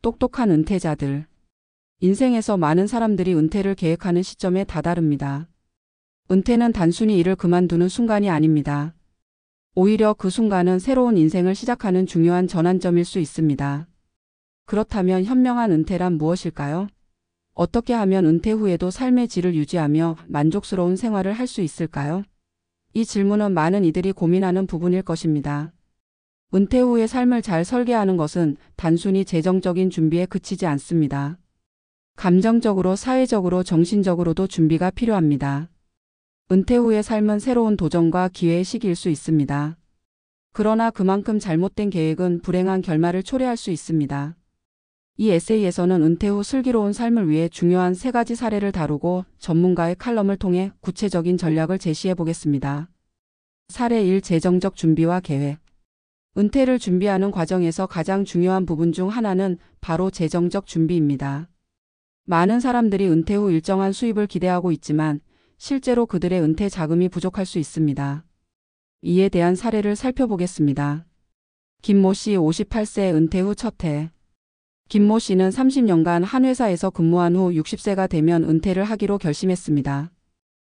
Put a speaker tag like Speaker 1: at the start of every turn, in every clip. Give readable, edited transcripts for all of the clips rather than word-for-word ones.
Speaker 1: 똑똑한 은퇴자들. 인생에서 많은 사람들이 은퇴를 계획하는 시점에 다다릅니다. 은퇴는 단순히 일을 그만두는 순간이 아닙니다. 오히려 그 순간은 새로운 인생을 시작하는 중요한 전환점일 수 있습니다. 그렇다면 현명한 은퇴란 무엇일까요? 어떻게 하면 은퇴 후에도 삶의 질을 유지하며 만족스러운 생활을 할 수 있을까요? 이 질문은 많은 이들이 고민하는 부분일 것입니다. 은퇴 후의 삶을 잘 설계하는 것은 단순히 재정적인 준비에 그치지 않습니다. 감정적으로, 사회적으로, 정신적으로도 준비가 필요합니다. 은퇴 후의 삶은 새로운 도전과 기회의 시기일 수 있습니다. 그러나 그만큼 잘못된 계획은 불행한 결말을 초래할 수 있습니다. 이 에세이에서는 은퇴 후 슬기로운 삶을 위해 중요한 3가지 사례를 다루고 전문가의 칼럼을 통해 구체적인 전략을 제시해 보겠습니다. 사례 1. 재정적 준비와 계획. 은퇴를 준비하는 과정에서 가장 중요한 부분 중 하나는 바로 재정적 준비입니다. 많은 사람들이 은퇴 후 일정한 수입을 기대하고 있지만 실제로 그들의 은퇴 자금이 부족할 수 있습니다. 이에 대한 사례를 살펴보겠습니다. 김모 씨 58세 은퇴 후 첫 해. 김모 씨는 30년간 한 회사에서 근무한 후 60세가 되면 은퇴를 하기로 결심했습니다.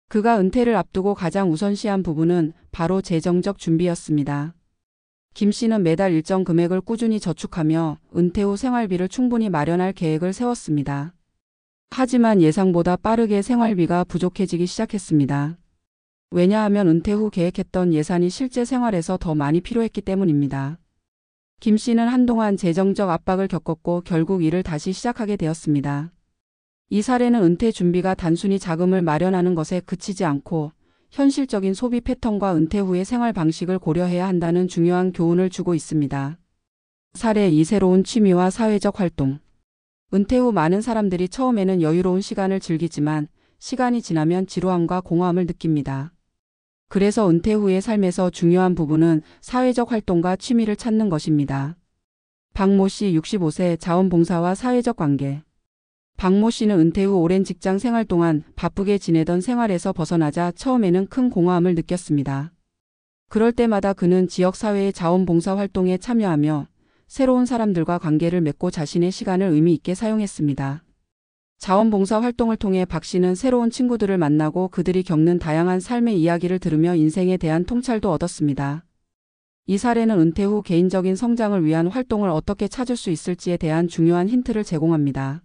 Speaker 1: 그가 은퇴를 앞두고 가장 우선시한 부분은 바로 재정적 준비였습니다. 김 씨는 매달 일정 금액을 꾸준히 저축하며 은퇴 후 생활비를 충분히 마련할 계획을 세웠습니다. 하지만 예상보다 빠르게 생활비가 부족해지기 시작했습니다. 왜냐하면 은퇴 후 계획했던 예산이 실제 생활에서 더 많이 필요했기 때문입니다. 김 씨는 한동안 재정적 압박을 겪었고 결국 일을 다시 시작하게 되었습니다. 이 사례는 은퇴 준비가 단순히 자금을 마련하는 것에 그치지 않고 현실적인 소비 패턴과 은퇴 후의 생활 방식을 고려해야 한다는 중요한 교훈을 주고 있습니다. 사례 2. 새로운 취미와 사회적 활동. 은퇴 후 많은 사람들이 처음에는 여유로운 시간을 즐기지만 시간이 지나면 지루함과 공허함을 느낍니다. 그래서 은퇴 후의 삶에서 중요한 부분은 사회적 활동과 취미를 찾는 것입니다. 박모 씨 65세 자원봉사와 사회적 관계. 박모 씨는 은퇴 후 오랜 직장 생활 동안 바쁘게 지내던 생활에서 벗어나자 처음에는 큰 공허함을 느꼈습니다. 그럴 때마다 그는 지역사회의 자원봉사 활동에 참여하며 새로운 사람들과 관계를 맺고 자신의 시간을 의미 있게 사용했습니다. 자원봉사 활동을 통해 박 씨는 새로운 친구들을 만나고 그들이 겪는 다양한 삶의 이야기를 들으며 인생에 대한 통찰도 얻었습니다. 이 사례는 은퇴 후 개인적인 성장을 위한 활동을 어떻게 찾을 수 있을지에 대한 중요한 힌트를 제공합니다.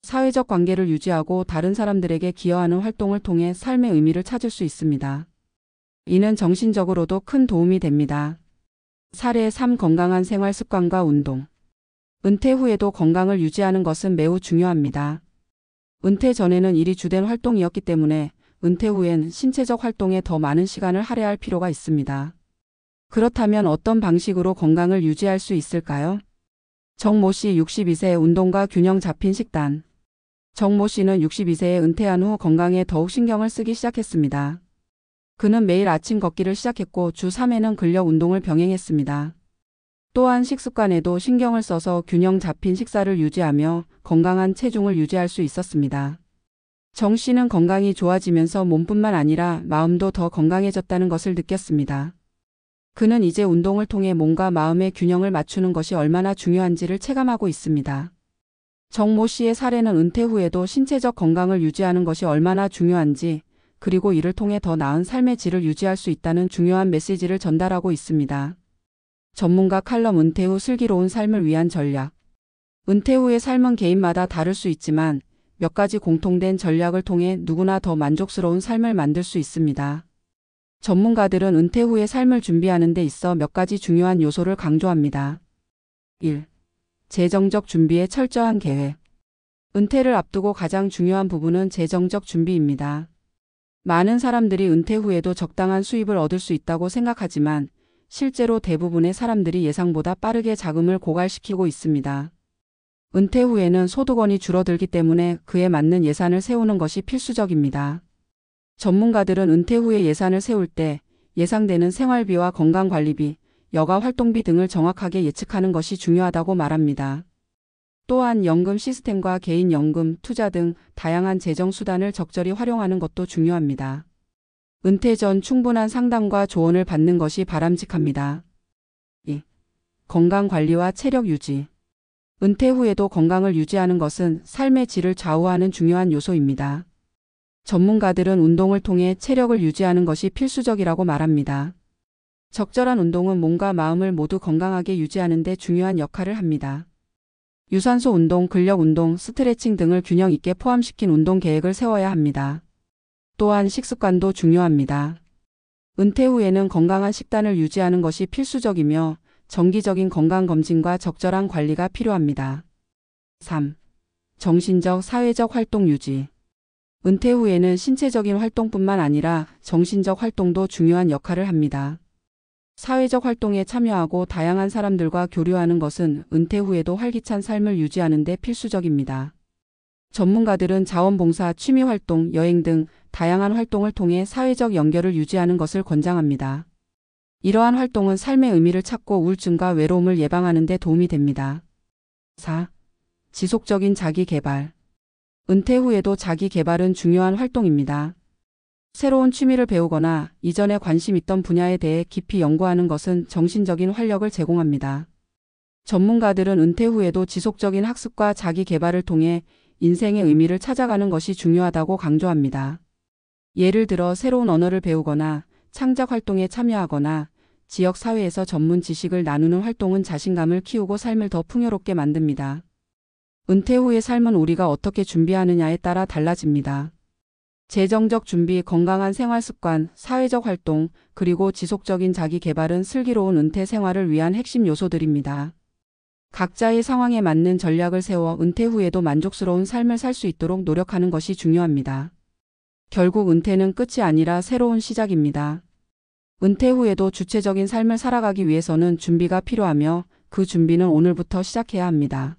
Speaker 1: 사회적 관계를 유지하고 다른 사람들에게 기여하는 활동을 통해 삶의 의미를 찾을 수 있습니다. 이는 정신적으로도 큰 도움이 됩니다. 사례 3. 건강한 생활 습관과 운동. 은퇴 후에도 건강을 유지하는 것은 매우 중요합니다. 은퇴 전에는 일이 주된 활동이었기 때문에 은퇴 후엔 신체적 활동에 더 많은 시간을 할애할 필요가 있습니다. 그렇다면 어떤 방식으로 건강을 유지할 수 있을까요? 정모 씨 62세 운동과 균형 잡힌 식단. 정모 씨는 62세에 은퇴한 후 건강에 더욱 신경을 쓰기 시작했습니다. 그는 매일 아침 걷기를 시작했고 주 3회는 근력 운동을 병행했습니다. 또한 식습관에도 신경을 써서 균형 잡힌 식사를 유지하며 건강한 체중을 유지할 수 있었습니다. 정 씨는 건강이 좋아지면서 몸뿐만 아니라 마음도 더 건강해졌다는 것을 느꼈습니다. 그는 이제 운동을 통해 몸과 마음의 균형을 맞추는 것이 얼마나 중요한지를 체감하고 있습니다. 정모 씨의 사례는 은퇴 후에도 신체적 건강을 유지하는 것이 얼마나 중요한지, 그리고 이를 통해 더 나은 삶의 질을 유지할 수 있다는 중요한 메시지를 전달하고 있습니다. 전문가 칼럼 은퇴 후 슬기로운 삶을 위한 전략. 은퇴 후의 삶은 개인마다 다를 수 있지만 몇 가지 공통된 전략을 통해 누구나 더 만족스러운 삶을 만들 수 있습니다. 전문가들은 은퇴 후의 삶을 준비하는 데 있어 몇 가지 중요한 요소를 강조합니다. 1. 재정적 준비의 철저한 계획. 은퇴를 앞두고 가장 중요한 부분은 재정적 준비입니다. 많은 사람들이 은퇴 후에도 적당한 수입을 얻을 수 있다고 생각하지만 실제로 대부분의 사람들이 예상보다 빠르게 자금을 고갈시키고 있습니다. 은퇴 후에는 소득원이 줄어들기 때문에 그에 맞는 예산을 세우는 것이 필수적입니다. 전문가들은 은퇴 후에 예산을 세울 때 예상되는 생활비와 건강관리비, 여가 활동비 등을 정확하게 예측하는 것이 중요하다고 말합니다. 또한 연금 시스템과 개인연금, 투자 등 다양한 재정 수단을 적절히 활용하는 것도 중요합니다. 은퇴 전 충분한 상담과 조언을 받는 것이 바람직합니다. 2. 건강관리와 체력 유지. 은퇴 후에도 건강을 유지하는 것은 삶의 질을 좌우하는 중요한 요소입니다. 전문가들은 운동을 통해 체력을 유지하는 것이 필수적이라고 말합니다. 적절한 운동은 몸과 마음을 모두 건강하게 유지하는 데 중요한 역할을 합니다. 유산소 운동, 근력 운동, 스트레칭 등을 균형 있게 포함시킨 운동 계획을 세워야 합니다. 또한 식습관도 중요합니다. 은퇴 후에는 건강한 식단을 유지하는 것이 필수적이며 정기적인 건강검진과 적절한 관리가 필요합니다. 3. 정신적, 사회적 활동 유지. 은퇴 후에는 신체적인 활동뿐만 아니라 정신적 활동도 중요한 역할을 합니다. 사회적 활동에 참여하고 다양한 사람들과 교류하는 것은 은퇴 후에도 활기찬 삶을 유지하는 데 필수적입니다. 전문가들은 자원봉사, 취미활동, 여행 등 다양한 활동을 통해 사회적 연결을 유지하는 것을 권장합니다. 이러한 활동은 삶의 의미를 찾고 우울증과 외로움을 예방하는 데 도움이 됩니다. 4. 지속적인 자기 개발. 은퇴 후에도 자기 개발은 중요한 활동입니다. 새로운 취미를 배우거나 이전에 관심 있던 분야에 대해 깊이 연구하는 것은 정신적인 활력을 제공합니다. 전문가들은 은퇴 후에도 지속적인 학습과 자기 개발을 통해 인생의 의미를 찾아가는 것이 중요하다고 강조합니다. 예를 들어 새로운 언어를 배우거나 창작 활동에 참여하거나 지역 사회에서 전문 지식을 나누는 활동은 자신감을 키우고 삶을 더 풍요롭게 만듭니다. 은퇴 후의 삶은 우리가 어떻게 준비하느냐에 따라 달라집니다. 재정적 준비, 건강한 생활 습관, 사회적 활동, 그리고 지속적인 자기 개발은 슬기로운 은퇴 생활을 위한 핵심 요소들입니다. 각자의 상황에 맞는 전략을 세워 은퇴 후에도 만족스러운 삶을 살 수 있도록 노력하는 것이 중요합니다. 결국 은퇴는 끝이 아니라 새로운 시작입니다. 은퇴 후에도 주체적인 삶을 살아가기 위해서는 준비가 필요하며 그 준비는 오늘부터 시작해야 합니다.